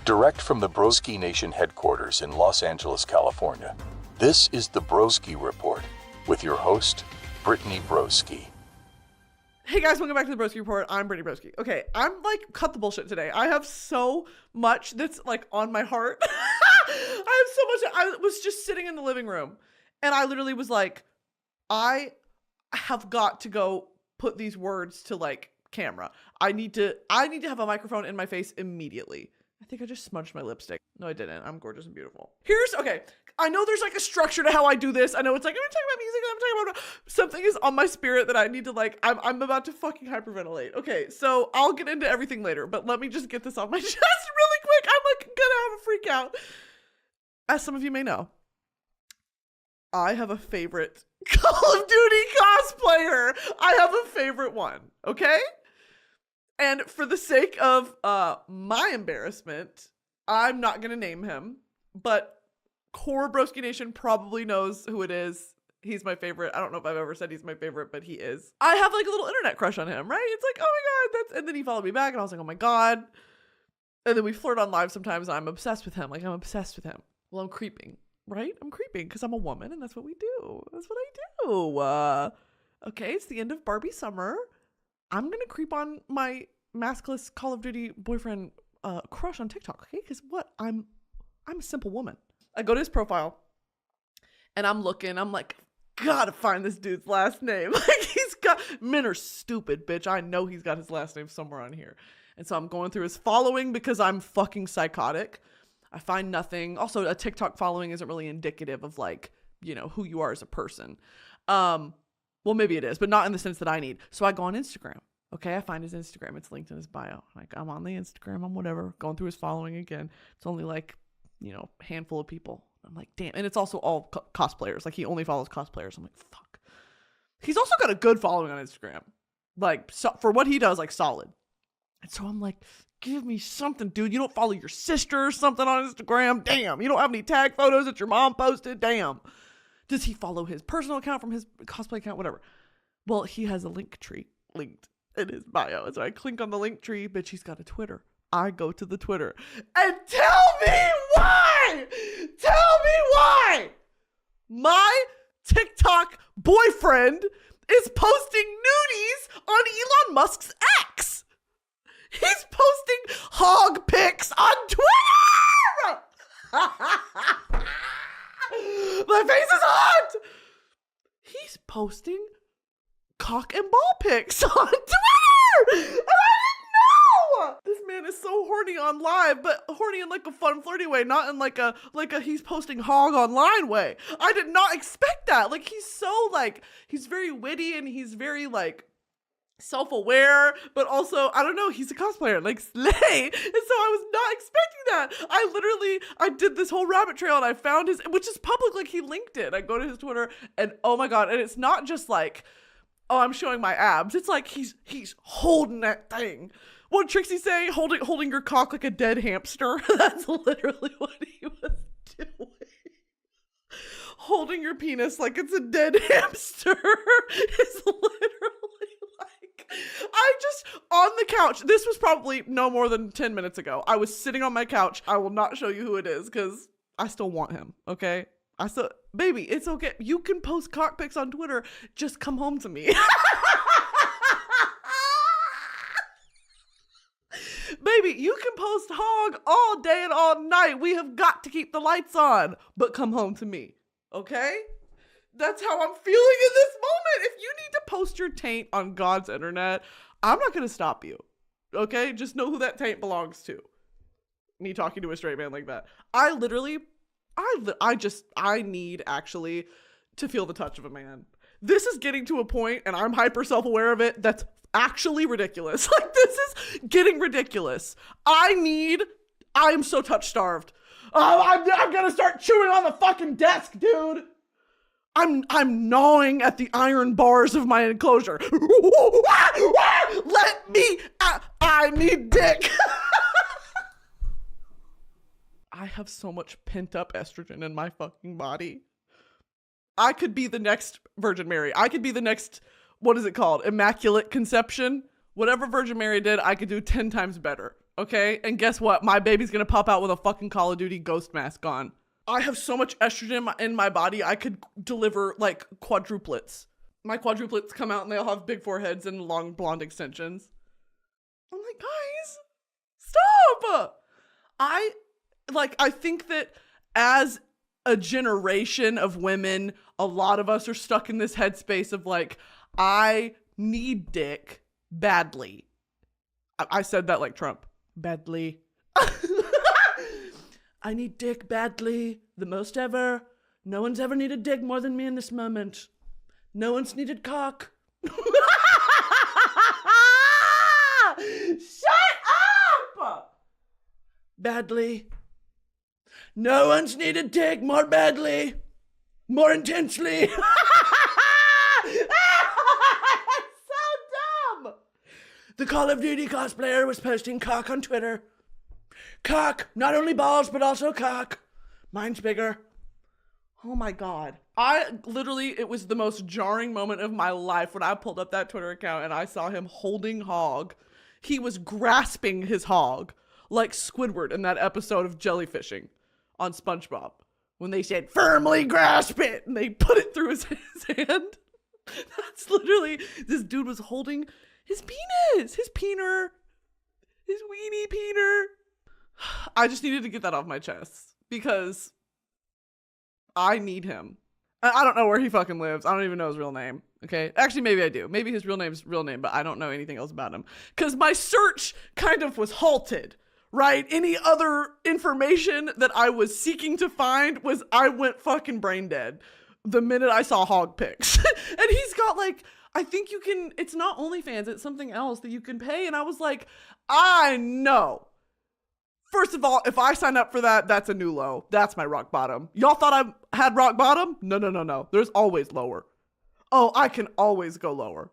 Direct from the Broski Nation headquarters in Los Angeles, California, this is the Broski Report with your host, Brittany Broski. Hey guys, welcome back to the Broski Report. I'm Brittany Broski. Okay, I'm like, cut the bullshit today. I have so much that's like on my heart. I have so much. I was just sitting in the living room and I literally was like, I have got to go put these words to like camera. I need to have a microphone in my face immediately. I think I just smudged my lipstick. No, I didn't. I'm gorgeous and beautiful. Okay. I know there's like a structure to how I do this. I know it's like, I'm talking about music, I'm talking about something is on my spirit that I need to like, I'm about to fucking hyperventilate. Okay, so I'll get into everything later, but let me just get this off my chest really quick. I'm like gonna have a freak out. As some of you may know, I have a favorite Call of Duty cosplayer. I have a favorite one, okay? And for the sake of my embarrassment, I'm not going to name him, but core Broski Nation probably knows who it is. He's my favorite. I don't know if I've ever said he's my favorite, but he is. I have like a little internet crush on him, right? It's like, oh my God. And then he followed me back and I was like, oh my God. And then we flirt on live sometimes. And I'm obsessed with him. Like, I'm obsessed with him. Well, I'm creeping, right? I'm creeping because I'm a woman and that's what we do. That's what I do. Okay, it's the end of Barbie summer. I'm going to creep on my maskless Call of Duty boyfriend crush on TikTok, okay? Because I'm a simple woman. I go to his profile and I'm looking. I'm like, gotta find this dude's last name. Like men are stupid, bitch. I know he's got his last name somewhere on here. And so I'm going through his following because I'm fucking psychotic. I find nothing. Also, a TikTok following isn't really indicative of like, you know, who you are as a person. Well, maybe it is, but not in the sense that I need. So I go on Instagram. Okay, I find his Instagram. It's linked in his bio. Like, I'm on the Instagram. I'm whatever. Going through his following again. It's only like, you know, a handful of people. I'm like, damn. And it's also all cosplayers. Like, he only follows cosplayers. I'm like, fuck. He's also got a good following on Instagram. Like, so, for what he does, like, solid. And so I'm like, give me something, dude. You don't follow your sister or something on Instagram? Damn. You don't have any tag photos that your mom posted? Damn. Does he follow his personal account from his cosplay account? Whatever. Well, he has a link tree linked in his bio. So I click on the link tree, bitch, he's got a Twitter. I go to the Twitter and tell me why my TikTok boyfriend is posting nudies on Elon Musk's X. He's posting hog pics on Twitter. My face is hot. He's posting cock and ball pics on Twitter. And I didn't know. This man is so horny on live, but horny in like a fun, flirty way, not in like a he's posting hog online way. I did not expect that. Like, he's so like, he's very witty and he's very like self-aware, but also, I don't know, he's a cosplayer, like slay. And so I was not expecting that. I did this whole rabbit trail and I found his, which is public, like he linked it. I go to his Twitter and oh my God. And it's not just like, oh, I'm showing my abs. It's like he's holding that thing. What did Trixie say? Holding your cock like a dead hamster. That's literally what he was doing. Holding your penis like it's a dead hamster is literally like, I just, on the couch, this was probably no more than 10 minutes ago. I was sitting on my couch. I will not show you who it is because I still want him, okay? Baby, it's okay. You can post cock pics on Twitter. Just come home to me. Baby, you can post hog all day and all night. We have got to keep the lights on, but come home to me, okay? That's how I'm feeling in this moment. If you need to post your taint on God's internet, I'm not going to stop you, okay? Just know who that taint belongs to. Me talking to a straight man like that. I need actually to feel the touch of a man. This is getting to a point, and I'm hyper self-aware of it, that's actually ridiculous. Like, this is getting ridiculous. I'm so touch starved. Oh, I'm gonna start chewing on the fucking desk, dude. I'm gnawing at the iron bars of my enclosure. Let me, I need dick. I have so much pent up estrogen in my fucking body. I could be the next Virgin Mary. I could be the next, what is it called? Immaculate Conception. Whatever Virgin Mary did, I could do 10 times better. Okay? And guess what? My baby's gonna pop out with a fucking Call of Duty ghost mask on. I have so much estrogen in my body, I could deliver like quadruplets. My quadruplets come out and they all have big foreheads and long blonde extensions. I'm like, guys, stop! I think that as a generation of women, a lot of us are stuck in this headspace of like, I need dick badly. I said that like Trump. Badly. I need dick badly, the most ever. No one's ever needed dick more than me in this moment. No one's needed cock. Shut up! Badly. No one's needed dick more badly, more intensely. So dumb. The Call of Duty cosplayer was posting cock on Twitter. Cock, not only balls, but also cock. Mine's bigger. Oh my God. It was the most jarring moment of my life when I pulled up that Twitter account and I saw him holding hog. He was grasping his hog like Squidward in that episode of Jellyfishing on SpongeBob when they said, firmly grasp it, and they put it through his hand. That's literally, this dude was holding his penis, his peener, his weenie peener. I just needed to get that off my chest because I need him. I don't know where he fucking lives. I don't even know his real name. Okay. Actually, maybe I do. Maybe his real name's real name, but I don't know anything else about him because my search kind of was halted, right? Any other information that I was seeking to find I went fucking brain dead the minute I saw hog pics. And he's got like, I think it's not OnlyFans, it's something else that you can pay. And I was like, I know. First of all, if I sign up for that, that's a new low. That's my rock bottom. Y'all thought I had rock bottom? No. There's always lower. Oh, I can always go lower.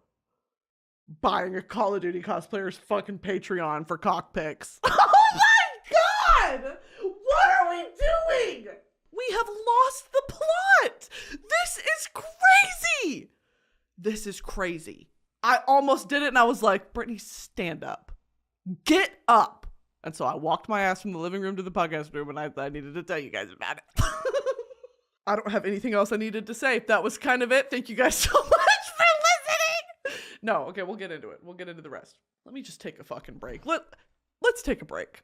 Buying a Call of Duty cosplayer's fucking Patreon for cock pics. Oh my God! What are we doing? We have lost the plot. This is crazy. This is crazy. I almost did it and I was like, Brittany, stand up. Get up. And so I walked my ass from the living room to the podcast room and I needed to tell you guys about it. I don't have anything else I needed to say. That was kind of it. Thank you guys so much for listening. No, okay, we'll get into it. We'll get into the rest. Let me just take a fucking break. Let's take a break.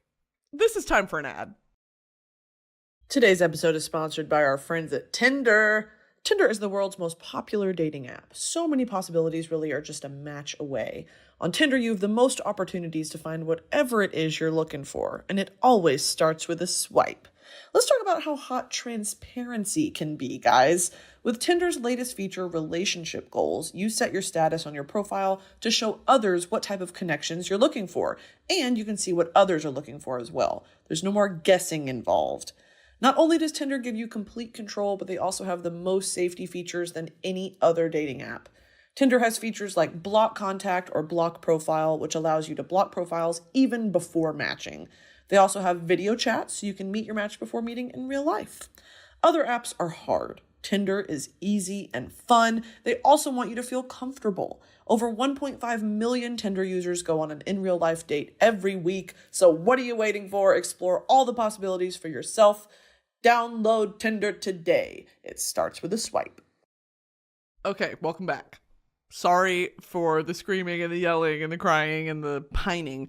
This is time for an ad. Today's episode is sponsored by our friends at Tinder. Tinder is the world's most popular dating app. So many possibilities really are just a match away. On Tinder, you have the most opportunities to find whatever it is you're looking for, and it always starts with a swipe. Let's talk about how hot transparency can be, guys. With Tinder's latest feature, Relationship Goals, you set your status on your profile to show others what type of connections you're looking for, and you can see what others are looking for as well. There's no more guessing involved. Not only does Tinder give you complete control, but they also have the most safety features than any other dating app. Tinder has features like block contact or block profile, which allows you to block profiles even before matching. They also have video chat, so you can meet your match before meeting in real life. Other apps are hard. Tinder is easy and fun. They also want you to feel comfortable. Over 1.5 million Tinder users go on an in-real-life date every week, so what are you waiting for? Explore all the possibilities for yourself. Download Tinder today. It starts with a swipe. Okay, welcome back. Sorry for the screaming and the yelling and the crying and the pining.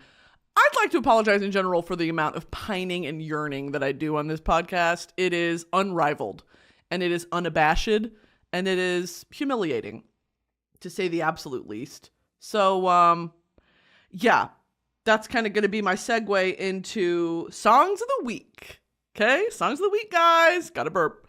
I'd like to apologize in general for the amount of pining and yearning that I do on this podcast. It is unrivaled, and it is unabashed, and it is humiliating, to say the absolute least. So, yeah, that's kind of going to be my segue into Songs of the Week. Okay, Songs of the Week, guys. Gotta burp.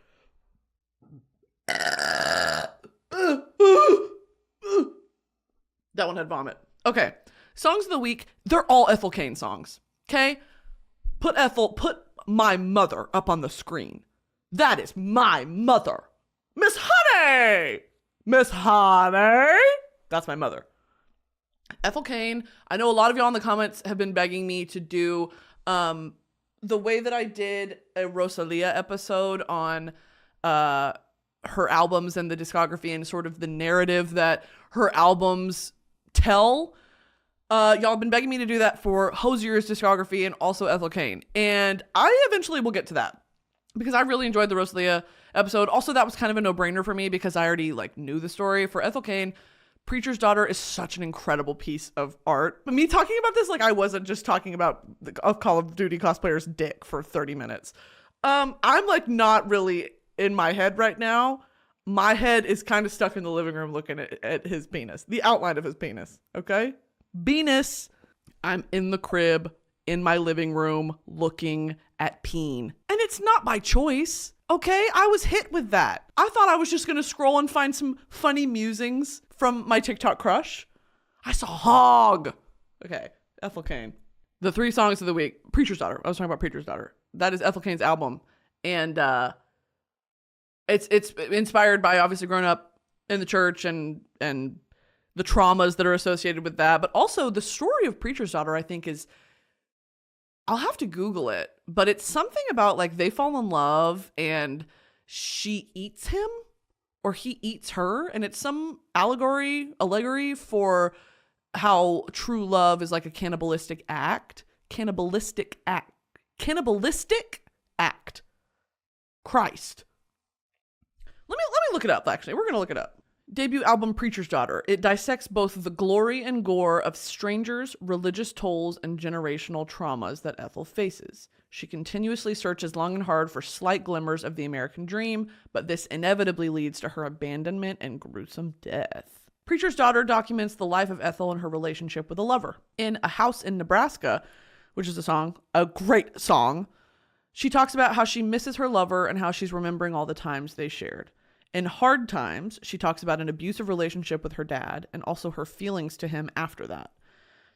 That one had vomit. Okay. Songs of the week, they're all Ethel Cain songs. Okay? Put my mother up on the screen. That is my mother. Miss Honey! Miss Honey! That's my mother. Ethel Cain, I know a lot of y'all in the comments have been begging me to do the way that I did a Rosalia episode on her albums and the discography and sort of the narrative that her albums tell. Y'all have been begging me to do that for Hosier's discography and also Ethel Cain. And I eventually will get to that because I really enjoyed the Rosalia episode. Also, that was kind of a no-brainer for me because I already knew the story. For Ethel Cain, Preacher's Daughter is such an incredible piece of art. But me talking about this I wasn't just talking about a Call of Duty cosplayer's dick for 30 minutes. I'm not really in my head right now. My head is kind of stuck in the living room looking at his penis, the outline of his penis, okay? Penis. I'm in the crib, in my living room, looking at peen. And it's not by choice, okay? I was hit with that. I thought I was just going to scroll and find some funny musings from my TikTok crush. I saw hog. Okay, Ethel Cain. The 3 songs of the week. Preacher's Daughter. I was talking about Preacher's Daughter. That is Ethel Cain's album. And it's inspired by obviously growing up in the church and the traumas that are associated with that. But also the story of Preacher's Daughter, I think I'll have to Google it, but it's something about they fall in love and she eats him or he eats her. And it's some allegory for how true love is like a cannibalistic act. Christ. Let me look it up, actually. We're going to look it up. Debut album Preacher's Daughter. It dissects both the glory and gore of strangers, religious tolls, and generational traumas that Ethel faces. She continuously searches long and hard for slight glimmers of the American dream, but this inevitably leads to her abandonment and gruesome death. Preacher's Daughter documents the life of Ethel and her relationship with a lover. In A House in Nebraska, which is a great song, she talks about how she misses her lover and how she's remembering all the times they shared. In Hard Times, she talks about an abusive relationship with her dad and also her feelings to him after that.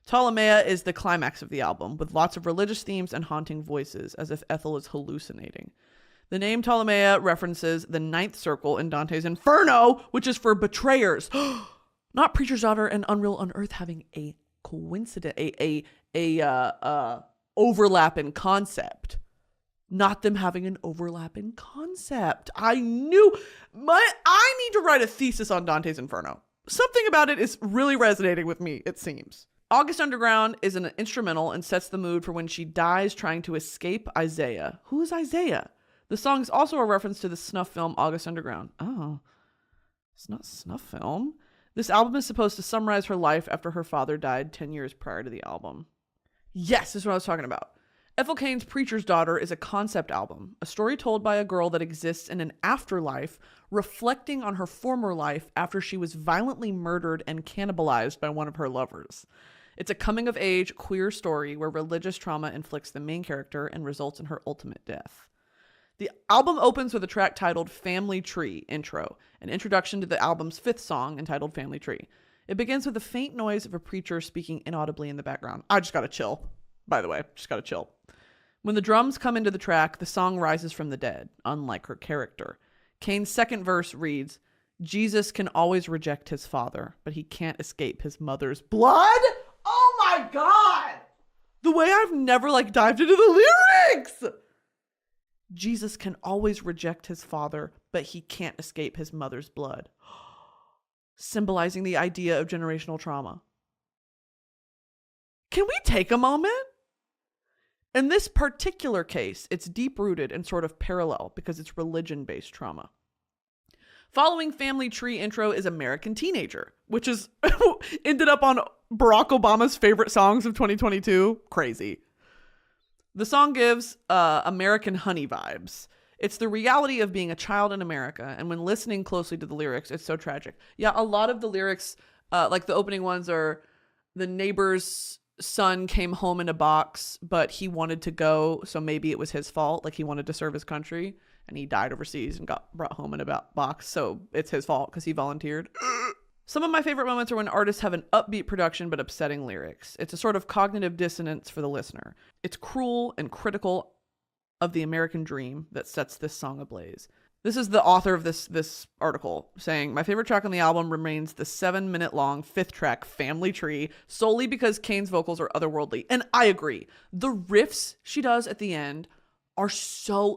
Ptolemaea is the climax of the album, with lots of religious themes and haunting voices, as if Ethel is hallucinating. The name Ptolemaea references the 9th circle in Dante's Inferno, which is for betrayers. Not Preacher's Daughter and Unreal Unearth having a coincidence, overlap in concept. Not them having an overlap in concept. I need to write a thesis on Dante's Inferno. Something about it is really resonating with me, it seems. August Underground is an instrumental and sets the mood for when she dies trying to escape Isaiah. Who is Isaiah? The song is also a reference to the snuff film August Underground. Oh, it's not a snuff film. This album is supposed to summarize her life after her father died 10 years prior to the album. Yes, this is what I was talking about. Ethel Cain's Preacher's Daughter is a concept album, a story told by a girl that exists in an afterlife, reflecting on her former life after she was violently murdered and cannibalized by one of her lovers. It's a coming-of-age queer story where religious trauma inflicts the main character and results in her ultimate death. The album opens with a track titled Family Tree Intro, an introduction to the album's 5th song entitled Family Tree. It begins with a faint noise of a preacher speaking inaudibly in the background. I just gotta chill. By the way, just gotta chill. When the drums come into the track, the song rises from the dead, unlike her character. Cain's second verse reads, Jesus can always reject his father, but he can't escape his mother's blood. Oh my God! The way I've never dived into the lyrics! Jesus can always reject his father, but he can't escape his mother's blood. Symbolizing the idea of generational trauma. Can we take a moment? In this particular case, it's deep-rooted and sort of parallel because it's religion-based trauma. Following Family Tree intro is American Teenager, which is ended up on Barack Obama's favorite songs of 2022. Crazy. The song gives American Honey vibes. It's the reality of being a child in America, and when listening closely to the lyrics, it's so tragic. Yeah, a lot of the lyrics, the opening ones are, the neighbor's son came home in a box, but he wanted to go, so maybe it was his fault. He wanted to serve his country, and he died overseas and got brought home in a box, so it's his fault because he volunteered. Some of my favorite moments are when artists have an upbeat production but upsetting lyrics. It's a sort of cognitive dissonance for the listener. It's cruel and critical of the American dream that sets this song ablaze. This is the author of this article saying, my favorite track on the album remains the 7-minute long 5th track, Family Tree, solely because Cain's vocals are otherworldly. And I agree. The riffs she does at the end are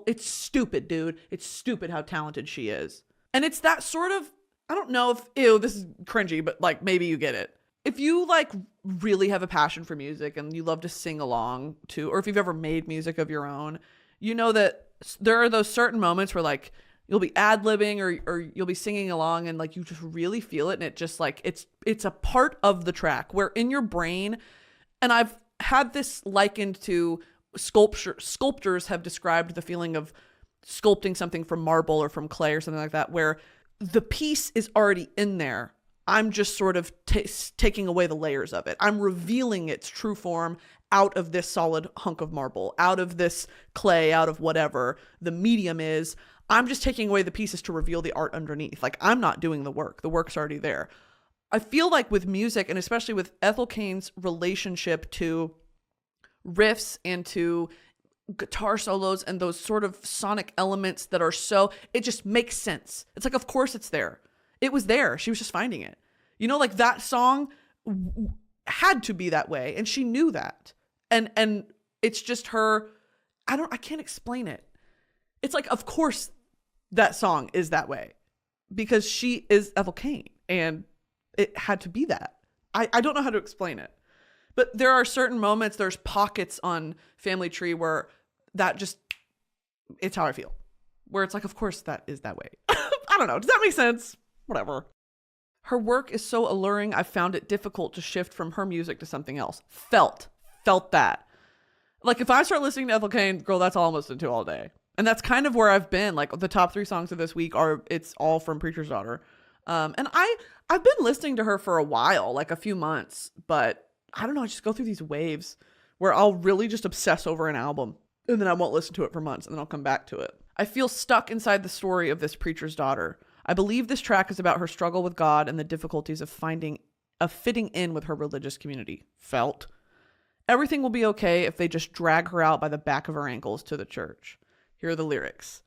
it's stupid, dude. It's stupid how talented she is. And it's that sort of, I don't know if, this is cringy, but maybe you get it. if you like really have a passion for music and you love to sing along to, or if you've ever made music of your own, you know that there are those certain moments where like you'll be ad-libbing or you'll be singing along and like you just really feel it, and it just like it's a part of the track where in your brain, and I've had this likened to sculptors have described the feeling of sculpting something from marble or from clay or something like that, where the piece is already in there. I'm just sort of taking away the layers of it. I'm revealing its true form out of this solid hunk of marble, out of this clay, out of whatever the medium is. I'm just taking away the pieces to reveal the art underneath. Like, I'm not doing the work. The work's already there. I feel like with music, and especially with Ethel Cain's relationship to riffs and to guitar solos and those sort of sonic elements that are so, it just makes sense. It's like, of course it's there. It was there. She was just finding it. You know, like that song had to be that way. And she knew that. And it's just her, I can't explain it. It's like, of course that song is that way because she is Ethel Cain and it had to be that. I don't know how to explain it, but there are certain moments, there's pockets on Family Tree where that just, it's how I feel, where it's like, of course that is that way. I don't know. Does that make sense? Whatever. Her work is so alluring, I found it difficult to shift from her music to something else. Felt that. Like if I start listening to Ethel Cain, girl, that's all I'm listening to all day. And that's kind of where I've been. Like the top 3 songs of this week it's all from Preacher's Daughter. And I've been listening to her for a while, like a few months, but I don't know. I just go through these waves where I'll really just obsess over an album and then I won't listen to it for months and then I'll come back to it. I feel stuck inside the story of this preacher's daughter. I believe this track is about her struggle with God and the difficulties of fitting in with her religious community. Felt. Everything will be okay if they just drag her out by the back of her ankles to the church. Here are the lyrics.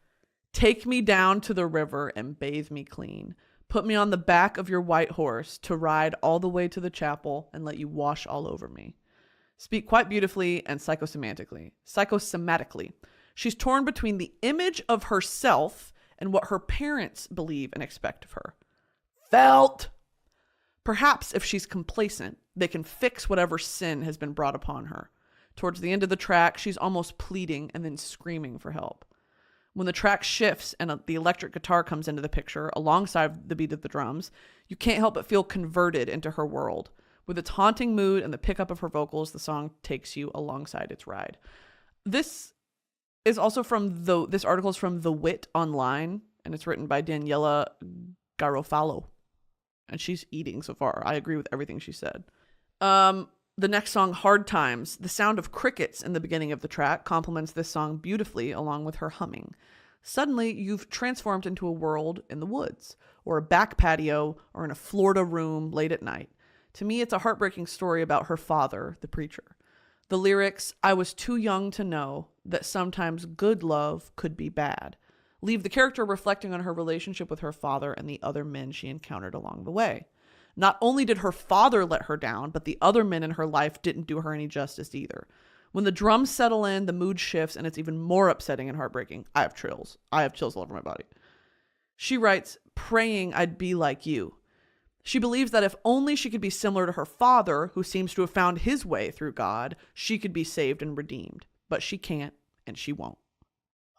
Take me down to the river and bathe me clean. Put me on the back of your white horse to ride all the way to the chapel and let you wash all over me. Speak quite beautifully and psychosomatically. She's torn between the image of herself and what her parents believe and expect of her. Felt. Perhaps if she's complacent, they can fix whatever sin has been brought upon her. Towards the end of the track, she's almost pleading and then screaming for help. When the track shifts and the electric guitar comes into the picture alongside the beat of the drums, you can't help but feel converted into her world. With its haunting mood and the pickup of her vocals, the song takes you alongside its ride. This is also this article is from The Wit Online, and it's written by Daniela Garofalo. And she's eating so far. I agree with everything she said. The next song, Hard Times, the sound of crickets in the beginning of the track complements this song beautifully along with her humming. Suddenly, you've transformed into a world in the woods, or a back patio, or in a Florida room late at night. To me, it's a heartbreaking story about her father, the preacher. The lyrics, I was too young to know that sometimes good love could be bad, leave the character reflecting on her relationship with her father and the other men she encountered along the way. Not only did her father let her down, but the other men in her life didn't do her any justice either. When the drums settle in, the mood shifts, and it's even more upsetting and heartbreaking. I have chills. I have chills all over my body. She writes, praying I'd be like you. She believes that if only she could be similar to her father, who seems to have found his way through God, she could be saved and redeemed. But she can't, and she won't.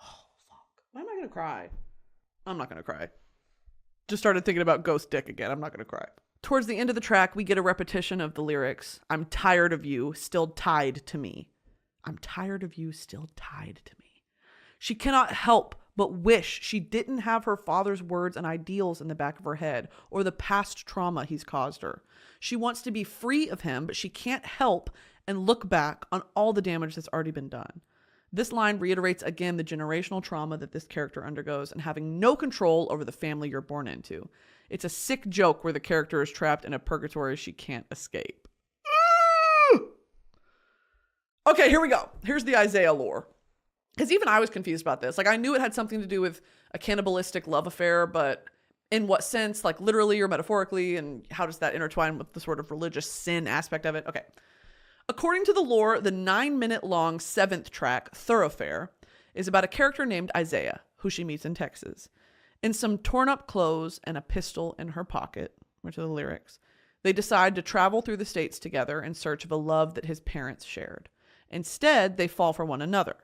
Oh, fuck. Why am I going to cry? I'm not going to cry. Just started thinking about Ghost Dick again. I'm not going to cry. Towards the end of the track, we get a repetition of the lyrics. I'm tired of you, still tied to me. I'm tired of you, still tied to me. She cannot help but wish she didn't have her father's words and ideals in the back of her head, or the past trauma he's caused her. She wants to be free of him, but she can't help and look back on all the damage that's already been done. This line reiterates again the generational trauma that this character undergoes and having no control over the family you're born into. It's a sick joke where the character is trapped in a purgatory she can't escape. Okay, here we go. Here's the Isaiah lore. Because even I was confused about this. Like, I knew it had something to do with a cannibalistic love affair, but in what sense? Like, literally or metaphorically? And how does that intertwine with the sort of religious sin aspect of it? Okay. According to the lore, the 9-minute-long 7th track, Thoroughfare, is about a character named Isaiah, who she meets in Texas. In some torn-up clothes and a pistol in her pocket, which are the lyrics, They decide to travel through the states together in search of a love that his parents shared. Instead, they fall for one another.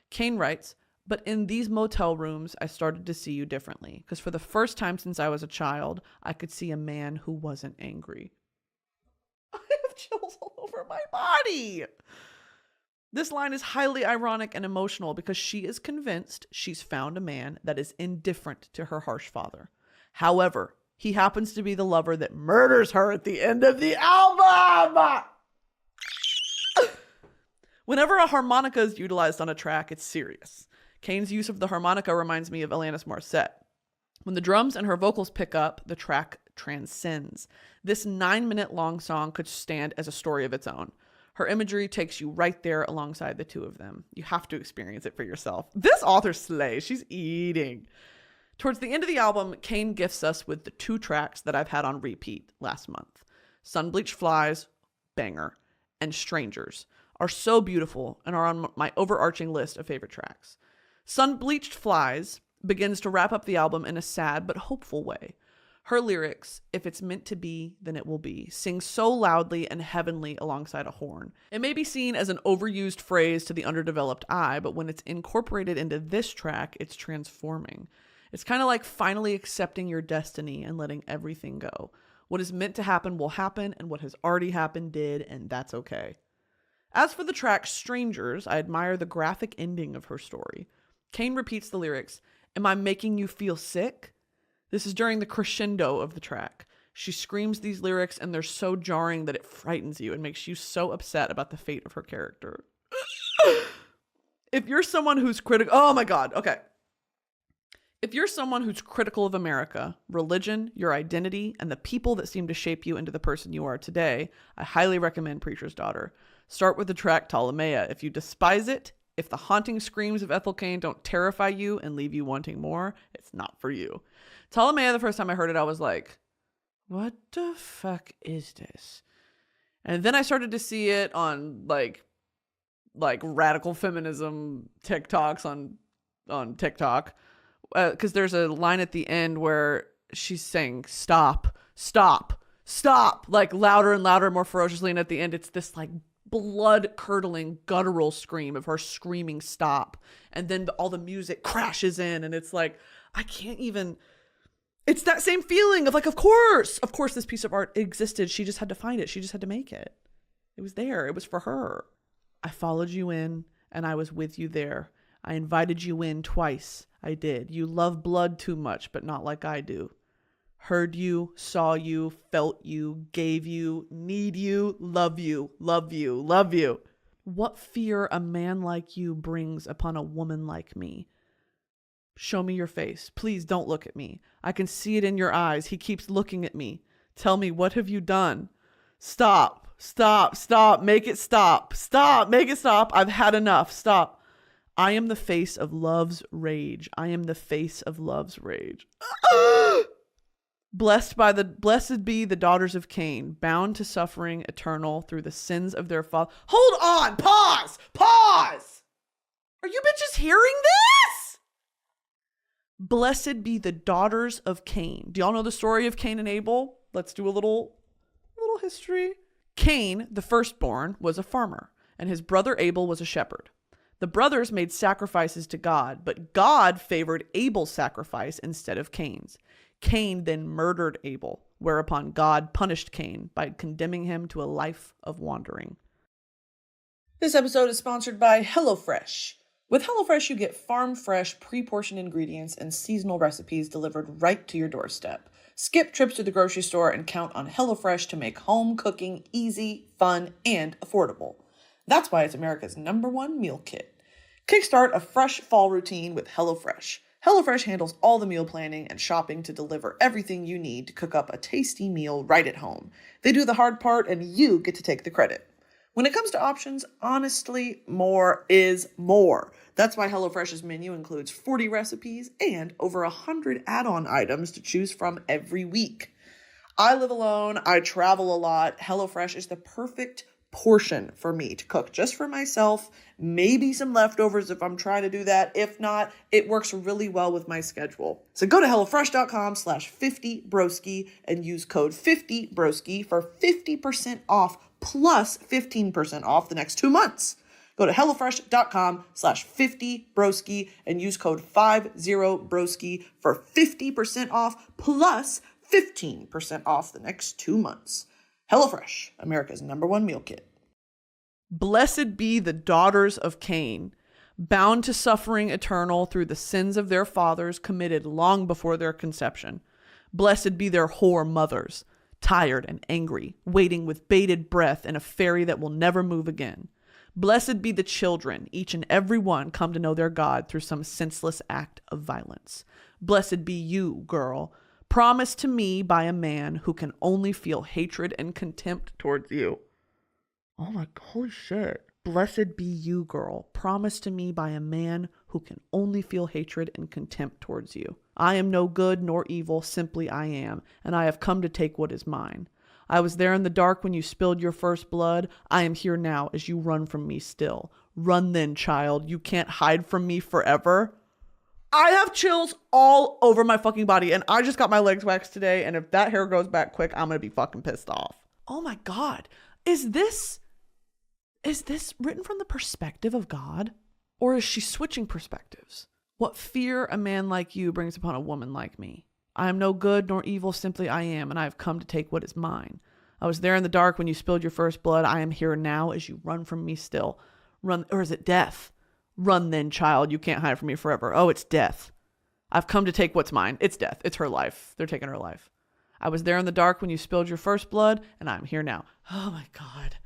Kane writes, "But in these motel rooms, I started to see you differently, because for the first time since I was a child, I could see a man who wasn't angry." I have chills all over my body. This line is highly ironic and emotional because she is convinced she's found a man that is indifferent to her harsh father. However, he happens to be the lover that murders her at the end of the album. Whenever a harmonica is utilized on a track, it's serious. Kane's use of the harmonica reminds me of Alanis Morissette. When the drums and her vocals pick up, the track transcends. This 9-minute long song could stand as a story of its own. Her imagery takes you right there alongside the two of them. You have to experience it for yourself. This author slays. She's eating. Towards the end of the album, Kane gifts us with the 2 tracks that I've had on repeat last month. Sunbleached Flies, banger, and Strangers are so beautiful and are on my overarching list of favorite tracks. Sunbleached Flies begins to wrap up the album in a sad but hopeful way. Her lyrics, "If it's meant to be, then it will be," sing so loudly and heavenly alongside a horn. It may be seen as an overused phrase to the underdeveloped eye, but when it's incorporated into this track, it's transforming. It's kind of like finally accepting your destiny and letting everything go. What is meant to happen will happen, and what has already happened did, and that's okay. As for the track Strangers, I admire the graphic ending of her story. Kane repeats the lyrics, "Am I making you feel sick?" This is during the crescendo of the track. She screams these lyrics and they're so jarring that it frightens you and makes you so upset about the fate of her character. If you're someone who's critical, oh my God, okay. If you're someone who's critical of America, religion, your identity, and the people that seem to shape you into the person you are today, I highly recommend Preacher's Daughter. Start with the track Ptolemaea. If you despise it, if the haunting screams of Ethel Kane don't terrify you and leave you wanting more, it's not for you. Ptolemaea, the first time I heard it, I was like, what the fuck is this? And then I started to see it on like radical feminism TikToks on TikTok. Because there's a line at the end where she's saying, stop, stop, stop, like louder and louder, more ferociously. And at the end, it's this like blood-curdling, guttural scream of her screaming stop. And then all the music crashes in and it's like, I can't even... It's that same feeling of like, of course this piece of art existed. She just had to find it. She just had to make it. It was there. It was for her. I followed you in and I was with you there. I invited you in twice. I did. You love blood too much, but not like I do. Heard you, saw you, felt you, gave you, need you, love you, love you, love you. What fear a man like you brings upon a woman like me. Show me your face. Please don't look at me. I can see it in your eyes. He keeps looking at me. Tell me, what have you done? Stop, stop, stop. Make it stop. Stop, make it stop. I've had enough. Stop. I am the face of love's rage. I am the face of love's rage. Blessed be the daughters of Cain, bound to suffering eternal through the sins of their father. Hold on. Pause. Are you bitches hearing this? Blessed be the daughters of Cain. Do y'all know the story of Cain and Abel? Let's do a little history. Cain, the firstborn, was a farmer, and his brother Abel was a shepherd. The brothers made sacrifices to God, but God favored Abel's sacrifice instead of Cain's. Cain then murdered Abel, whereupon God punished Cain by condemning him to a life of wandering. This episode is sponsored by HelloFresh. With HelloFresh, you get farm-fresh, pre-portioned ingredients and seasonal recipes delivered right to your doorstep. Skip trips to the grocery store and count on HelloFresh to make home cooking easy, fun, and affordable. That's why it's America's #1 meal kit. Kickstart a fresh fall routine with HelloFresh. HelloFresh handles all the meal planning and shopping to deliver everything you need to cook up a tasty meal right at home. They do the hard part and you get to take the credit. When it comes to options, honestly, more is more. That's why HelloFresh's menu includes 40 recipes and over 100 add-on items to choose from every week. I live alone. I travel a lot. HelloFresh is the perfect portion for me to cook just for myself, maybe some leftovers if I'm trying to do that. If not, it works really well with my schedule. So go to HelloFresh.com/50broski and use code 50broski for 50% off plus 15% off the next 2 months. Go to HelloFresh.com/50broski and use code 50broski for 50% off plus 15% off the next 2 months. HelloFresh, America's #1 meal kit. Blessed be the daughters of Cain, bound to suffering eternal through the sins of their fathers committed long before their conception. Blessed be their whore mothers, tired and angry, waiting with bated breath in a ferry that will never move again. Blessed be the children, each and every one come to know their God through some senseless act of violence. Blessed be you, girl, promised to me by a man who can only feel hatred and contempt towards you. Oh my, holy shit. Blessed be you, girl, promised to me by a man who can only feel hatred and contempt towards you. I am no good nor evil, simply I am, and I have come to take what is mine. I was there in the dark when you spilled your first blood. I am here now as you run from me still. Run then, child. You can't hide from me forever. I have chills all over my fucking body, and I just got my legs waxed today, and if that hair grows back quick, I'm gonna be fucking pissed off. Oh my God. Is this written from the perspective of God? Or is she switching perspectives? What fear a man like you brings upon a woman like me. I am no good nor evil, simply I am, and I have come to take what is mine. I was there in the dark when you spilled your first blood. I am here now as you run from me still. Run, or is it death? Run then, child. You can't hide from me forever. Oh, it's death. I've come to take what's mine. It's death. It's her life. They're taking her life. I was there in the dark when you spilled your first blood, and I'm here now. Oh my God.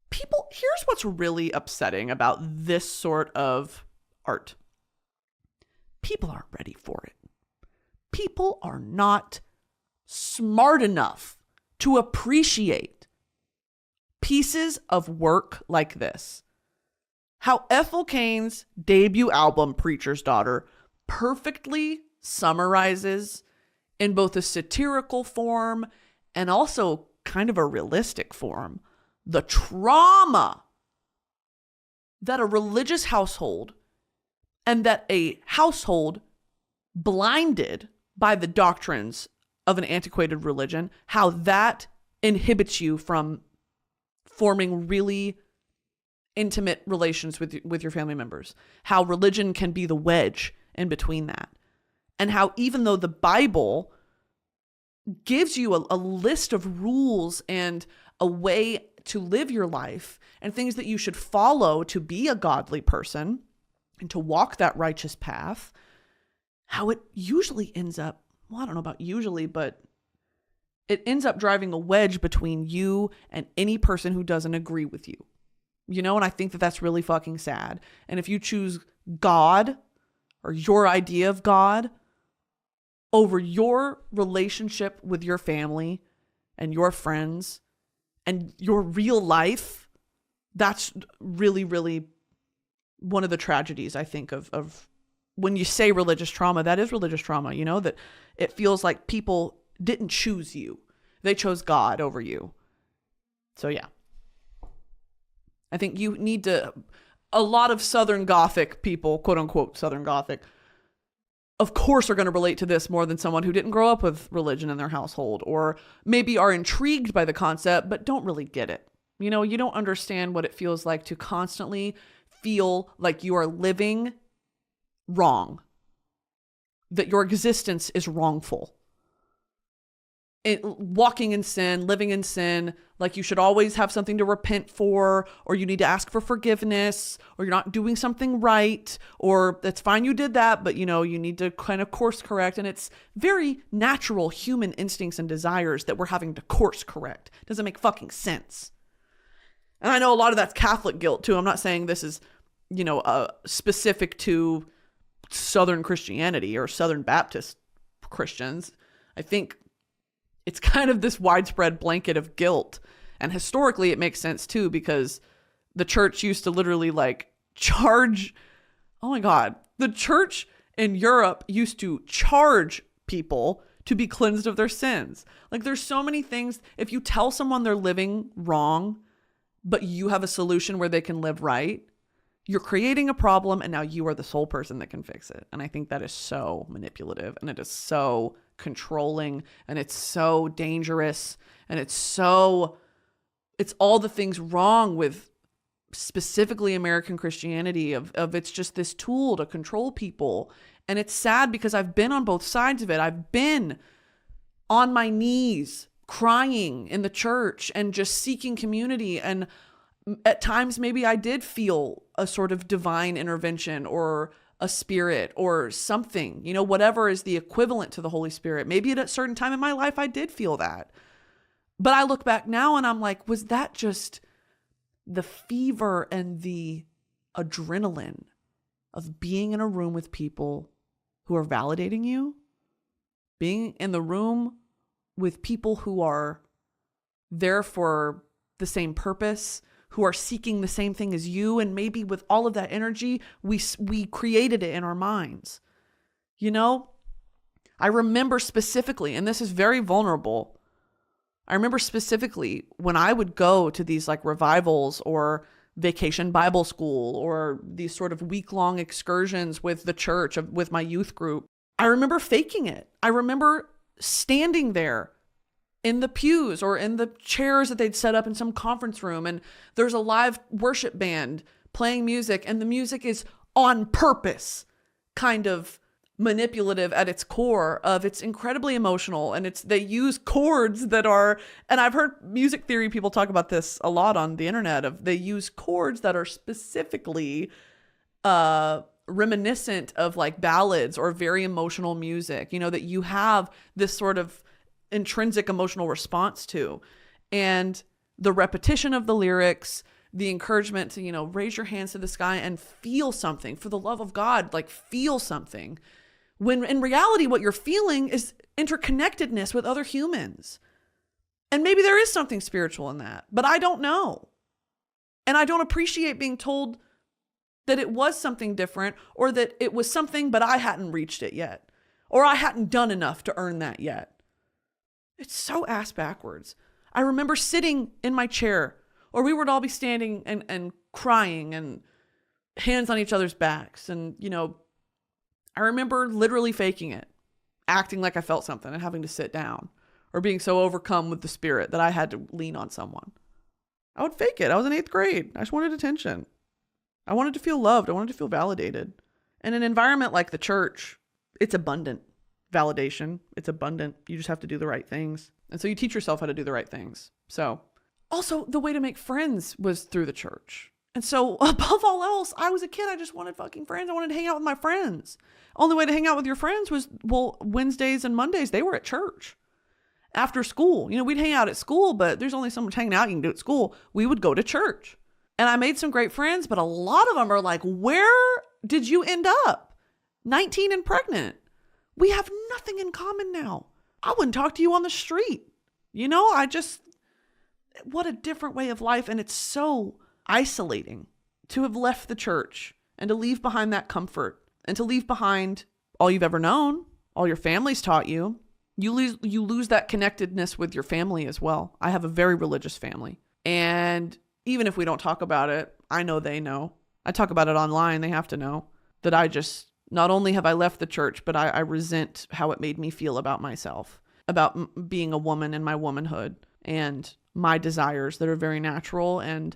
People, here's what's really upsetting about this sort of art. People aren't ready for it. People are not smart enough to appreciate pieces of work like this. How Ethel Cain's debut album, Preacher's Daughter, perfectly summarizes in both a satirical form and also kind of a realistic form the trauma that a religious household and that a household blinded by the doctrines of an antiquated religion, how that inhibits you from forming really intimate relations with your family members, how religion can be the wedge in between that, and how even though the Bible gives you a list of rules and a way to live your life and things that you should follow to be a godly person and to walk that righteous path, how it usually ends up, well, I don't know about usually, but it ends up driving a wedge between you and any person who doesn't agree with you. You know, and I think that that's really fucking sad. And if you choose God or your idea of God over your relationship with your family and your friends and your real life, that's really, really one of the tragedies, I think, of when you say religious trauma. That is religious trauma, you know, that it feels like people didn't choose you. They chose God over you. So yeah. I think you need to, a lot of Southern Gothic people, quote unquote Southern Gothic, of course are going to relate to this more than someone who didn't grow up with religion in their household, or maybe are intrigued by the concept but don't really get it. You know, you don't understand what it feels like to constantly feel like you are living wrong, that your existence is wrongful. Walking in sin, living in sin, like you should always have something to repent for, or you need to ask for forgiveness, or you're not doing something right, or that's fine you did that, but you know, you need to kind of course correct. And it's very natural human instincts and desires that we're having to course correct. It doesn't make fucking sense. And I know a lot of that's Catholic guilt too. I'm not saying this is, you know, specific to Southern Christianity or Southern Baptist Christians. I think it's kind of this widespread blanket of guilt. And historically, it makes sense too, because the church used to literally like charge. Oh my God. The church in Europe used to charge people to be cleansed of their sins. Like there's so many things. If you tell someone they're living wrong, but you have a solution where they can live right, you're creating a problem, and now you are the sole person that can fix it. And I think that is so manipulative, and it is so controlling, and it's so dangerous, and it's all the things wrong with specifically American Christianity of it's just this tool to control people. And it's sad because I've been on both sides of it. I've been on my knees crying in the church and just seeking community. And at times, maybe I did feel a sort of divine intervention or a spirit or something, whatever is the equivalent to the Holy Spirit. Maybe at a certain time in my life, I did feel that. But I look back now and I'm like, was that just the fever and the adrenaline of being in a room with people who are validating you, being in the room with people who are there for the same purpose, who are seeking the same thing as you, and maybe with all of that energy, we created it in our minds. I remember specifically, and this is very vulnerable, I remember specifically when I would go to these like revivals or vacation Bible school or these sort of week-long excursions with the church, with my youth group, I remember faking it. I remember standing there in the pews or in the chairs that they'd set up in some conference room, and there's a live worship band playing music, and the music is on purpose, kind of manipulative at its core. It's incredibly emotional, and they use chords that are, and I've heard music theory people talk about this a lot on the internet, they use chords that are specifically reminiscent of like ballads or very emotional music, that you have this sort of intrinsic emotional response to. And the repetition of the lyrics, the encouragement to, raise your hands to the sky and feel something, for the love of God, like feel something. When in reality, what you're feeling is interconnectedness with other humans. And maybe there is something spiritual in that, but I don't know. And I don't appreciate being told that it was something different, or that it was something, but I hadn't reached it yet, or I hadn't done enough to earn that yet. It's so ass backwards. I remember sitting in my chair, or we would all be standing and crying and hands on each other's backs. And, I remember literally faking it, acting like I felt something and having to sit down, or being so overcome with the spirit that I had to lean on someone. I would fake it. I was in 8th grade. I just wanted attention. I wanted to feel loved. I wanted to feel validated. In an environment like the church, it's abundant validation. It's abundant. You just have to do the right things. And so you teach yourself how to do the right things. So also the way to make friends was through the church. And so above all else, I was a kid. I just wanted fucking friends. I wanted to hang out with my friends. Only way to hang out with your friends was, Wednesdays and Mondays, they were at church. After school, we'd hang out at school, but there's only so much hanging out you can do at school. We would go to church. And I made some great friends, but a lot of them are like, where did you end up? 19 and pregnant. We have nothing in common now. I wouldn't talk to you on the street. What a different way of life. And it's so isolating to have left the church and to leave behind that comfort and to leave behind all you've ever known, all your family's taught you. You lose that connectedness with your family as well. I have a very religious family. And even if we don't talk about it, I know they know. I talk about it online. They have to know that not only have I left the church, but I resent how it made me feel about myself, about being a woman and my womanhood and my desires that are very natural, and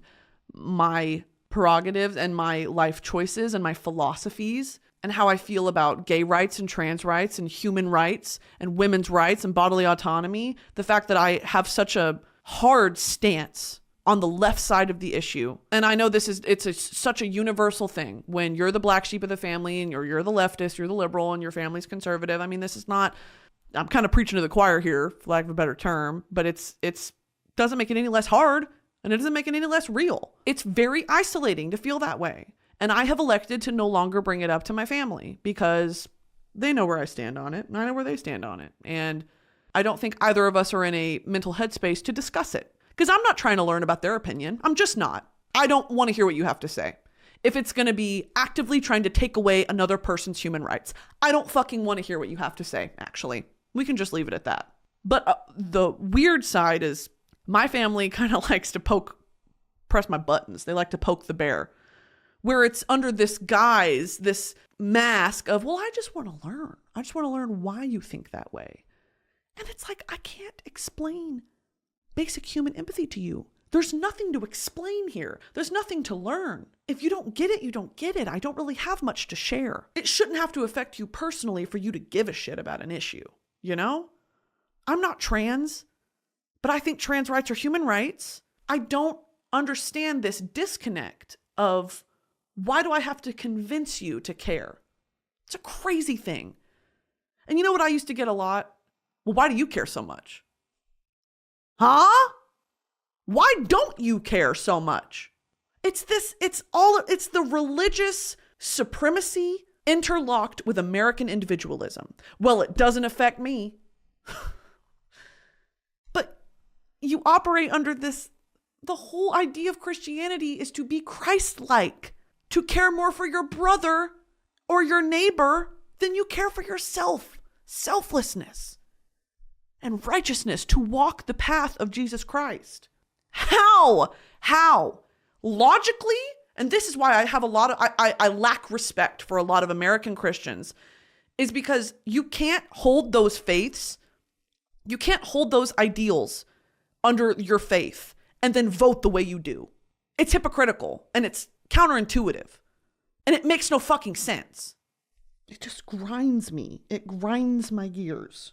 my prerogatives and my life choices and my philosophies, and how I feel about gay rights and trans rights and human rights and women's rights and bodily autonomy. The fact that I have such a hard stance on the left side of the issue. And I know it's such a universal thing when you're the black sheep of the family and you're the leftist, you're the liberal, and your family's conservative. I mean, this is not, I'm kind of preaching to the choir here, for lack of a better term, but it's doesn't make it any less hard, and it doesn't make it any less real. It's very isolating to feel that way. And I have elected to no longer bring it up to my family because they know where I stand on it and I know where they stand on it. And I don't think either of us are in a mental headspace to discuss it, because I'm not trying to learn about their opinion. I'm just not. I don't want to hear what you have to say. If it's going to be actively trying to take away another person's human rights, I don't fucking want to hear what you have to say, actually. We can just leave it at that. But the weird side is my family kind of likes to press my buttons. They like to poke the bear, where it's under this guise, this mask of, well, I just want to learn. I just want to learn why you think that way. And it's like, I can't explain basic human empathy to you. There's nothing to explain here. There's nothing to learn. If you don't get it, you don't get it. I don't really have much to share. It shouldn't have to affect you personally for you to give a shit about an issue, you know? I'm not trans, but I think trans rights are human rights. I don't understand this disconnect of, why do I have to convince you to care? It's a crazy thing. And you know what I used to get a lot? Well, why do you care so much? Huh? Why don't you care so much? It's the religious supremacy interlocked with American individualism. Well, it doesn't affect me. But you operate under this, the whole idea of Christianity is to be Christ-like, to care more for your brother or your neighbor than you care for yourself. Selflessness and righteousness, to walk the path of Jesus Christ. How? Logically, and this is why I have I lack respect for a lot of American Christians, is because you can't hold those faiths, you can't hold those ideals under your faith and then vote the way you do. It's hypocritical and it's counterintuitive and it makes no fucking sense. It just grinds me. It grinds my gears.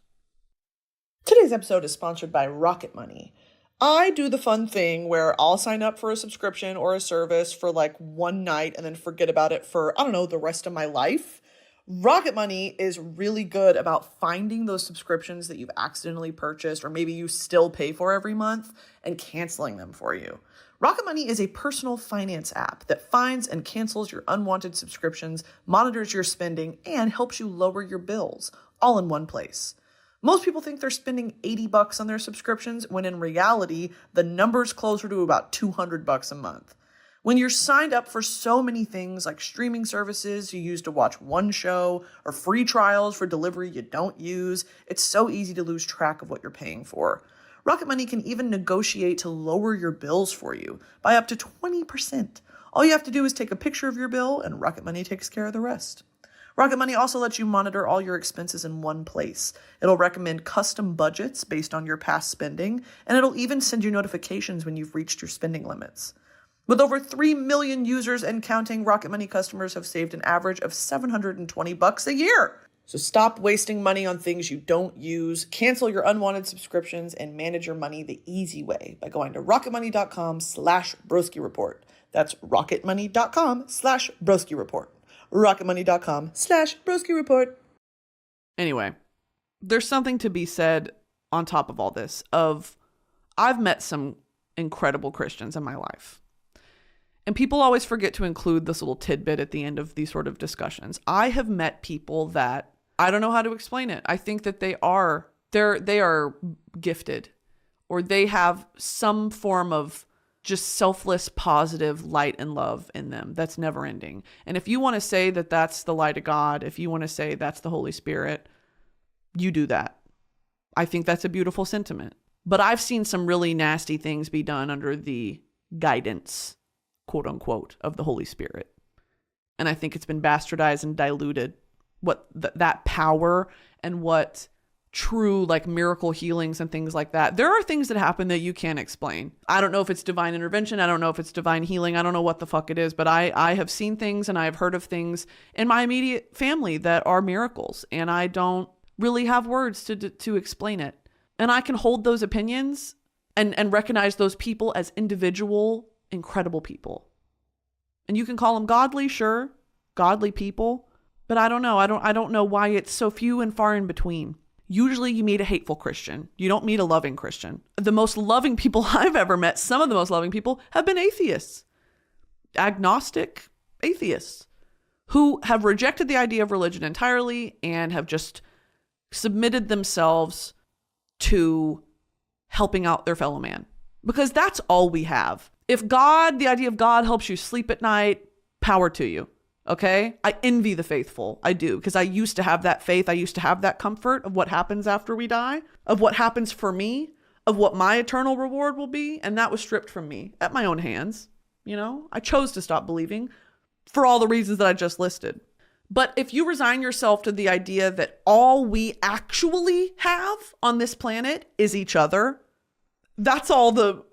Today's episode is sponsored by Rocket Money. I do the fun thing where I'll sign up for a subscription or a service for like one night and then forget about it for, I don't know, the rest of my life. Rocket Money is really good about finding those subscriptions that you've accidentally purchased or maybe you still pay for every month and canceling them for you. Rocket Money is a personal finance app that finds and cancels your unwanted subscriptions, monitors your spending, and helps you lower your bills, all in one place. Most people think they're spending $80 on their subscriptions, when in reality, the number's closer to about $200 a month. When you're signed up for so many things like streaming services you use to watch one show or free trials for delivery you don't use, it's so easy to lose track of what you're paying for. Rocket Money can even negotiate to lower your bills for you by up to 20%. All you have to do is take a picture of your bill and Rocket Money takes care of the rest. Rocket Money also lets you monitor all your expenses in one place. It'll recommend custom budgets based on your past spending, and it'll even send you notifications when you've reached your spending limits. With over 3 million users and counting, Rocket Money customers have saved an average of $720 a year. So stop wasting money on things you don't use, cancel your unwanted subscriptions, and manage your money the easy way by going to rocketmoney.com/broski report. That's rocketmoney.com/broski report. rocketmoney.com/broski report. Anyway, there's something to be said on top of all this of, I've met some incredible Christians in my life. And people always forget to include this little tidbit at the end of these sort of discussions. I have met people that I don't know how to explain it. I think that they are gifted, or they have some form of just selfless, positive light and love in them that's never ending. And if you want to say that that's the light of God, if you want to say that's the Holy Spirit, you do that. I think that's a beautiful sentiment. But I've seen some really nasty things be done under the guidance, quote unquote, of the Holy Spirit. And I think it's been bastardized and diluted, what that power and what true like miracle healings and things like that. There are things that happen that you can't explain. I don't know if it's divine intervention. I don't know if it's divine healing. I don't know what the fuck it is, but I have seen things and I have heard of things in my immediate family that are miracles, and I don't really have words to explain it. And I can hold those opinions and recognize those people as individual, incredible people. And you can call them godly, sure, godly people, but I don't know. I don't know why it's so few and far in between. Usually you meet a hateful Christian. You don't meet a loving Christian. The most loving people I've ever met, some of the most loving people, have been atheists, agnostic atheists, who have rejected the idea of religion entirely and have just submitted themselves to helping out their fellow man. Because that's all we have. If God, the idea of God helps you sleep at night, power to you. Okay? I envy the faithful. I do, because I used to have that faith. I used to have that comfort of what happens after we die, of what happens for me, of what my eternal reward will be. And that was stripped from me at my own hands. I chose to stop believing for all the reasons that I just listed. But if you resign yourself to the idea that all we actually have on this planet is each other, that's all the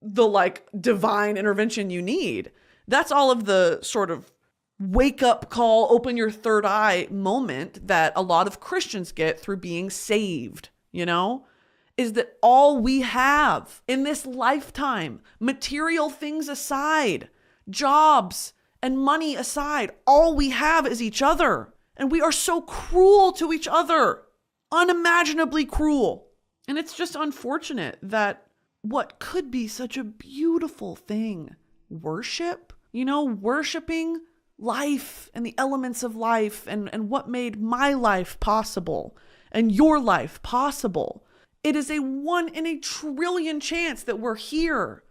like divine intervention you need. That's all of the sort of wake up call, open your third eye moment that a lot of Christians get through being saved, is that all we have in this lifetime, material things aside, jobs and money aside, all we have is each other. And we are so cruel to each other, unimaginably cruel. And it's just unfortunate that what could be such a beautiful thing, worship, worshiping life and the elements of life and what made my life possible and your life possible. It is a 1 in a trillion chance that we're here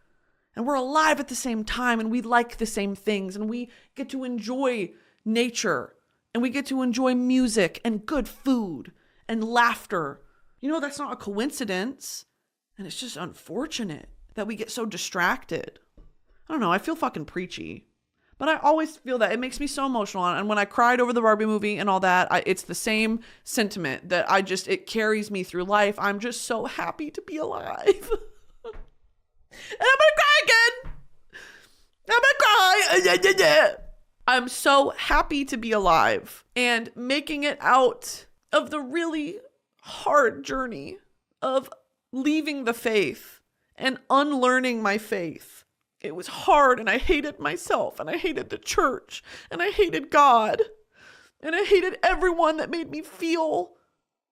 and we're alive at the same time and we like the same things and we get to enjoy nature and we get to enjoy music and good food and laughter. That's not a coincidence. And it's just unfortunate that we get so distracted. I don't know. I feel fucking preachy. But I always feel that. It makes me so emotional. And when I cried over the Barbie movie and all that, it's the same sentiment that it carries me through life. I'm just so happy to be alive. And I'm going to cry again. I'm going to cry. I'm so happy to be alive and making it out of the really hard journey of leaving the faith and unlearning my faith. It was hard and I hated myself and I hated the church and I hated God and I hated everyone that made me feel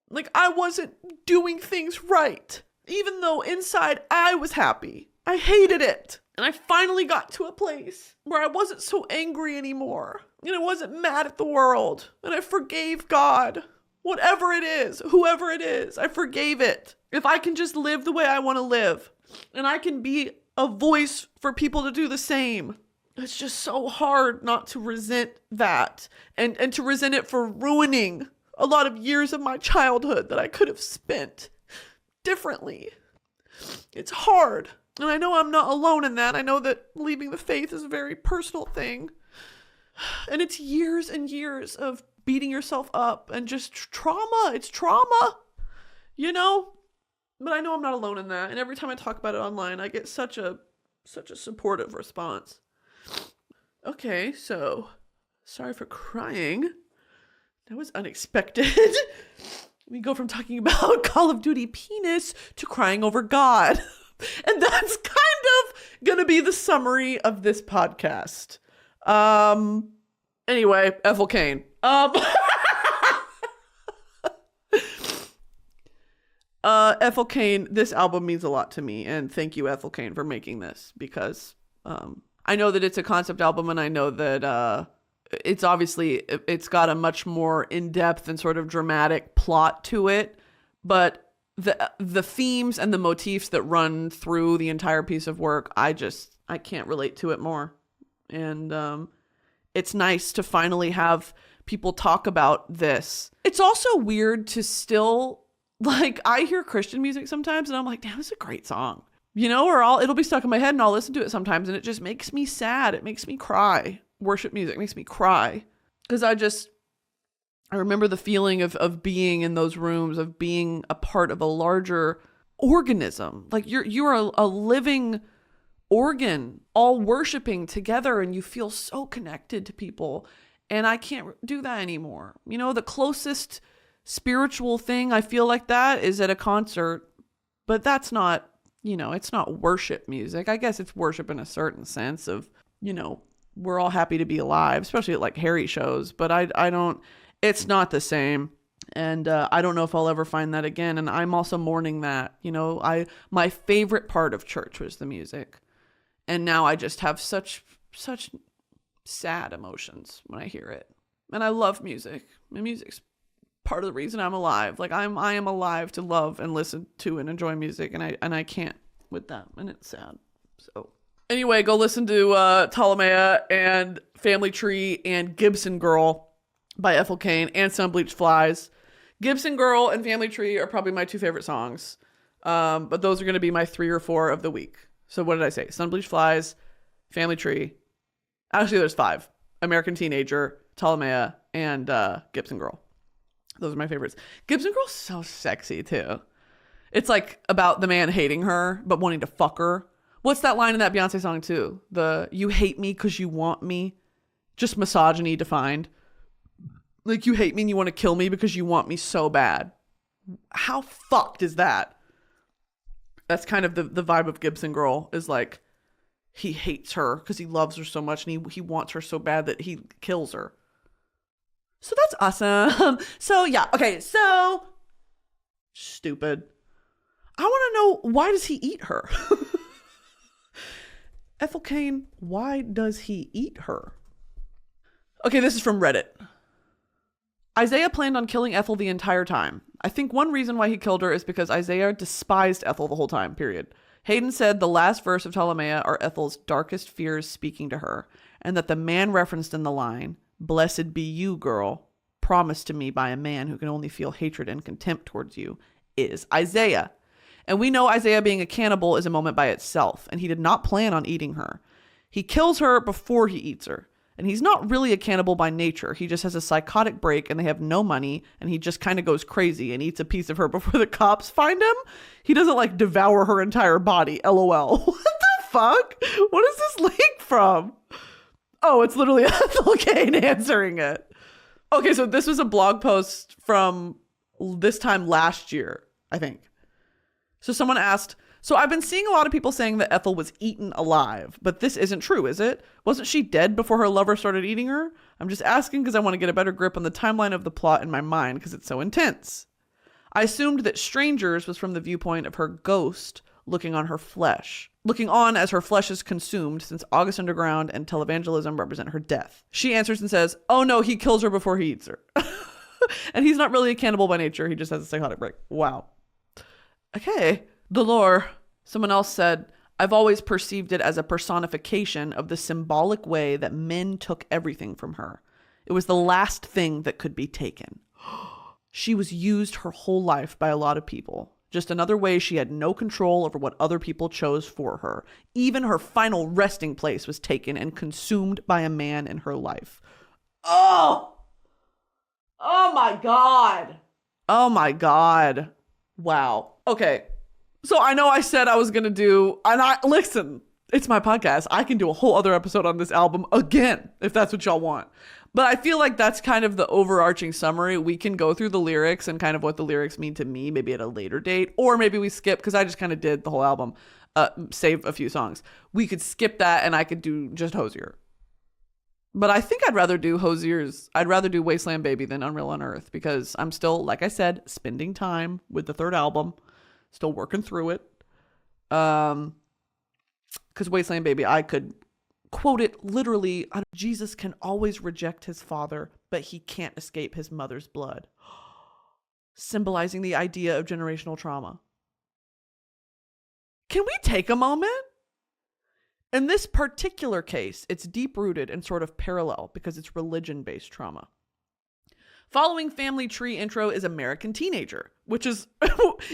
like I wasn't doing things right. Even though inside I was happy, I hated it. And I finally got to a place where I wasn't so angry anymore and I wasn't mad at the world and I forgave God. Whatever it is, whoever it is, I forgave it. If I can just live the way I want to live and I can be a voice for people to do the same. It's just so hard not to resent that and to resent it for ruining a lot of years of my childhood that I could have spent differently. It's hard. And I know I'm not alone in that. I know that leaving the faith is a very personal thing. And it's years and years of beating yourself up and just trauma. It's trauma, But I know I'm not alone in that. And every time I talk about it online, I get such a supportive response. Okay, so sorry for crying. That was unexpected. We go from talking about Call of Duty penis to crying over God. And that's kind of gonna be the summary of this podcast. Anyway, Ethel Cain. Ethel Cain, this album means a lot to me, and thank you, Ethel Cain, for making this, because I know that it's a concept album, and I know that it's got a much more in-depth and sort of dramatic plot to it, but the themes and the motifs that run through the entire piece of work, I can't relate to it more. And it's nice to finally have people talk about this. It's also weird to still, I hear Christian music sometimes and I'm like, damn, this is a great song. Or it'll be stuck in my head and I'll listen to it sometimes and it just makes me sad. It makes me cry. Worship music makes me cry. Because I remember the feeling of being in those rooms, of being a part of a larger organism. Like you're a living organ, all worshiping together, and you feel so connected to people. And I can't do that anymore. The closest spiritual thing I feel like that is at a concert, but that's not, it's not worship music. I guess it's worship in a certain sense of, we're all happy to be alive, especially at like Harry shows, but I don't, it's not the same. And I don't know if I'll ever find that again. And I'm also mourning that, my favorite part of church was the music. And now I just have such sad emotions when I hear it. And I love music. My music's part of the reason I'm alive. I am alive to love and listen to and enjoy music. And I can't with that. And it's sad. So Anyway, go listen to Ptolemaea and Family Tree and Gibson Girl by Ethel Cain and Sunbleached Flies. Gibson Girl and Family Tree are probably my two favorite songs. But those are going to be my 3 or 4 of the week. So what did I say? Sunbleached Flies, Family Tree. Actually, there's 5. American Teenager, Ptolemaea, and Gibson Girl. Those are my favorites. Gibson Girl's so sexy, too. It's like about the man hating her, but wanting to fuck her. What's that line in that Beyonce song, too? The, you hate me because you want me. Just misogyny defined. Like, you hate me and you want to kill me because you want me so bad. How fucked is that? That's kind of the vibe of Gibson Girl, is like, he hates her because he loves her so much and he wants her so bad that he kills her. So that's awesome. So yeah, okay, so stupid. I want to know, why does he eat her? Ethel Cain, why does he eat her? Okay, this is from Reddit. Isaiah planned on killing Ethel the entire time. I think one reason why he killed her is because Isaiah despised Ethel the whole time, period. Hayden said the last verse of Ptolemaea are Ethel's darkest fears speaking to her, and that the man referenced in the line, "Blessed be you, girl, promised to me by a man who can only feel hatred and contempt towards you," is Isaiah. And we know Isaiah being a cannibal is a moment by itself, and he did not plan on eating her. He kills her before he eats her. And he's not really a cannibal by nature. He just has a psychotic break and they have no money and he just kind of goes crazy and eats a piece of her before the cops find him. He doesn't like devour her entire body. LOL. What the fuck? What is this link from? Oh, it's literally Ethel Cain answering it. Okay, so this was a blog post from this time last year, I think. So someone asked, so I've been seeing a lot of people saying that Ethel was eaten alive, but this isn't true, is it? Wasn't she dead before her lover started eating her? I'm just asking because I want to get a better grip on the timeline of the plot in my mind because it's so intense. I assumed that Strangers was from the viewpoint of her ghost looking on as her flesh is consumed, since August Underground and televangelism represent her death. She answers and says, oh no, he kills her before he eats her. And he's not really a cannibal by nature. He just has a psychotic break. Wow. Okay. The lore. Someone else said, I've always perceived it as a personification of the symbolic way that men took everything from her. It was the last thing that could be taken. She was used her whole life by a lot of people. Just another way she had no control over what other people chose for her. Even her final resting place was taken and consumed by a man in her life. Oh! Oh my God. Oh my God. Wow. Okay. So I know I said I was going to do, listen, it's my podcast. I can do a whole other episode on this album again, if that's what y'all want. But I feel like that's kind of the overarching summary. We can go through the lyrics and kind of what the lyrics mean to me, maybe at a later date, or maybe we skip, because I just kind of did the whole album, save a few songs. We could skip that and I could do just Hosier. But I think I'd rather do Hosier's. I'd rather do Wasteland Baby than Unreal on Earth, because I'm still, like I said, spending time with the third album. Still working through it. Because Wasteland Baby, I could quote it literally. Jesus can always reject his father, but he can't escape his mother's blood. Symbolizing the idea of generational trauma. Can we take a moment? In this particular case, it's deep-rooted and sort of parallel because it's religion-based trauma. Following Family Tree intro is American Teenager, which is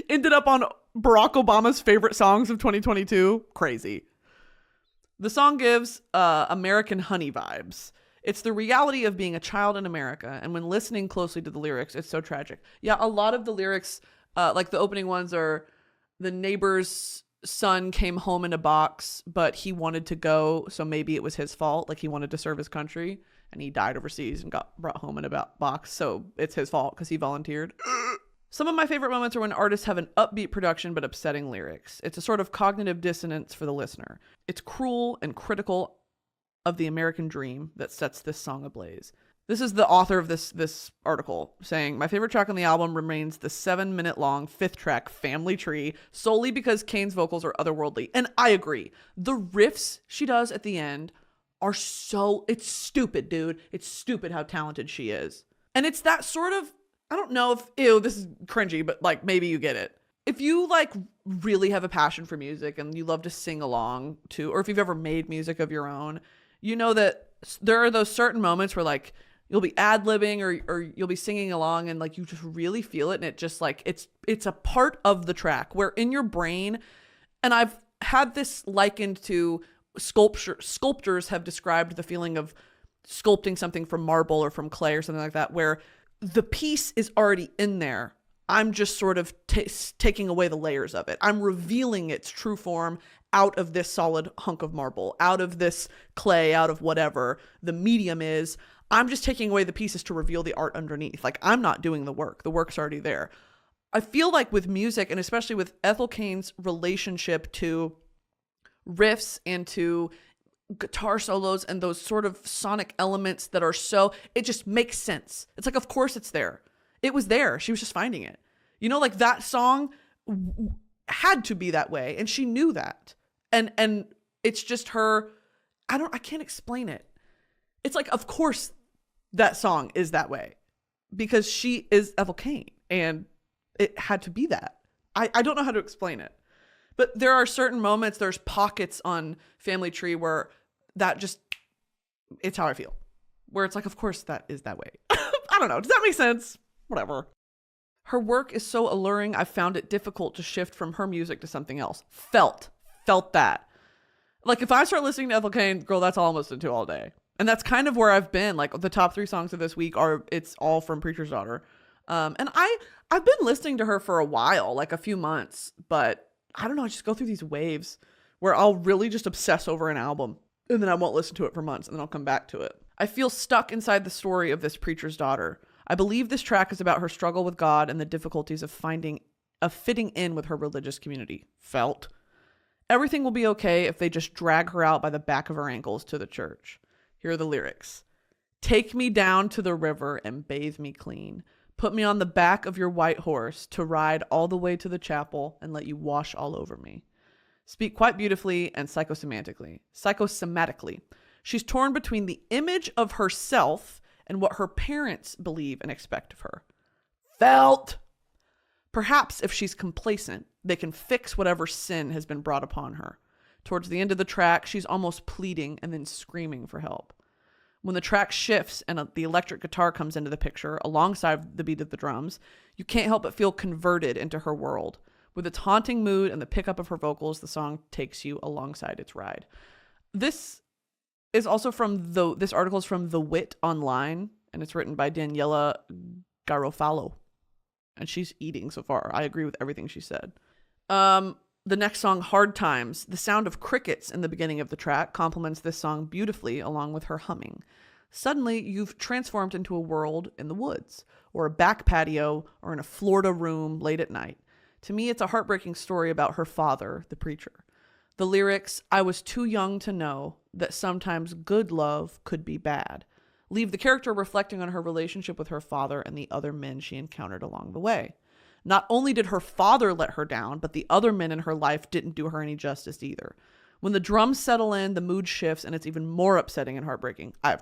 ended up on Barack Obama's favorite songs of 2022. Crazy. The song gives American Honey vibes. It's the reality of being a child in America, and when listening closely to the lyrics, it's so tragic. Yeah, a lot of the lyrics, like the opening ones, are the neighbor's son came home in a box, but he wanted to go, so maybe it was his fault. Like, he wanted to serve his country. And he died overseas and got brought home in a box. So it's his fault because he volunteered. Some of my favorite moments are when artists have an upbeat production but upsetting lyrics. It's a sort of cognitive dissonance for the listener. It's cruel and critical of the American dream that sets this song ablaze. This is the author of this article saying, my favorite track on the album remains the 7-minute long 5th track, Family Tree, solely because Kane's vocals are otherworldly. And I agree. The riffs she does at the end are so, it's stupid, dude. It's stupid how talented she is. And it's that sort of, I don't know if, ew, this is cringy, but like maybe you get it. if you like really have a passion for music and you love to sing along to, or if you've ever made music of your own, you know that there are those certain moments where like you'll be ad-libbing or you'll be singing along and like you just really feel it, and it just like it's a part of the track where in your brain. And I've had this likened to sculptors have described the feeling of sculpting something from marble or from clay or something like that, where the piece is already in there. I'm just sort of taking away the layers of it. I'm revealing its true form out of this solid hunk of marble, out of this clay, out of whatever the medium is. I'm just taking away the pieces to reveal the art underneath. Like, I'm not doing the work. The work's already there. I feel like with music, and especially with Ethel Cain's relationship to riffs and to guitar solos and those sort of sonic elements that are so, it just makes sense. It's like, of course it's there. It was there. She was just finding it. You know, like that song had to be that way. And she knew that. And it's just her, I can't explain it. It's like, of course that song is that way because she is Ethel Cain and it had to be that. I don't know how to explain it, but there are certain moments, there's pockets on Family Tree where that just, it's how I feel, where it's like, of course that is that way. I don't know. Does that make sense? Whatever. Her work is so alluring. I found it difficult to shift from her music to something else. Felt that. Like if I start listening to Ethel Cain, girl, that's all I'm listening to all day. And that's kind of where I've been. Like the top 3 songs of this week it's all from Preacher's Daughter. And I've been listening to her for a while, like a few months, but I don't know. I just go through these waves where I'll really just obsess over an album and then I won't listen to it for months and then I'll come back to it. I feel stuck inside the story of this preacher's daughter. I believe this track is about her struggle with God and the difficulties of fitting in with her religious community. Felt. Everything will be okay if they just drag her out by the back of her ankles to the church. Here are the lyrics. Take me down to the river and bathe me clean. Put me on the back of your white horse to ride all the way to the chapel and let you wash all over me. Speak quite beautifully and psychosomatically. She's torn between the image of herself and what her parents believe and expect of her. Felt. Perhaps if she's complacent, they can fix whatever sin has been brought upon her. Towards the end of the track, she's almost pleading and then screaming for help. When the track shifts and the electric guitar comes into the picture alongside the beat of the drums, you can't help but feel converted into her world. With its haunting mood and the pickup of her vocals, the song takes you alongside its ride. This is also this article is from The Wit Online, and it's written by Daniela Garofalo. And she's eating so far. I agree with everything she said. The next song, Hard Times, the sound of crickets in the beginning of the track complements this song beautifully along with her humming. Suddenly, you've transformed into a world in the woods, or a back patio, or in a Florida room late at night. To me, it's a heartbreaking story about her father, the preacher. The lyrics, I was too young to know that sometimes good love could be bad, leave the character reflecting on her relationship with her father and the other men she encountered along the way. Not only did her father let her down, but the other men in her life didn't do her any justice either. When the drums settle in, the mood shifts, and it's even more upsetting and heartbreaking. I have